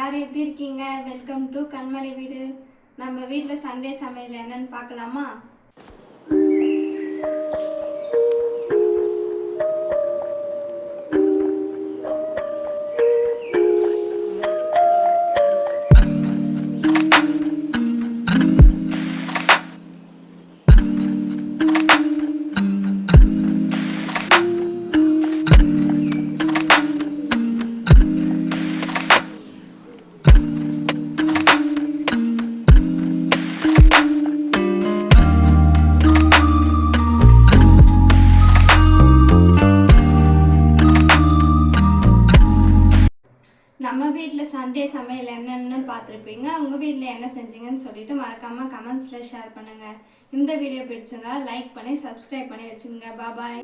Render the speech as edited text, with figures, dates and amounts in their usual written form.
எல்லாரும் எப்படி இருக்கீங்க? வெல்கம் டு கண்மணி வீடு. நம்ம வீட்டில் சண்டே சமையல் என்னன்னு பார்க்கலாமா? நம்ம வீட்டில் சண்டே சமையல் என்னென்னு பார்த்துருப்பீங்க. உங்கள் வீட்டில் என்ன செஞ்சீங்கன்னு சொல்லிட்டு மறக்காமல் கமெண்ட்ஸில் ஷேர் பண்ணுங்கள். இந்த வீடியோ பிடிச்சிருந்தா லைக் பண்ணி சப்ஸ்கிரைப் பண்ணி வச்சுக்கோங்க. பாய்.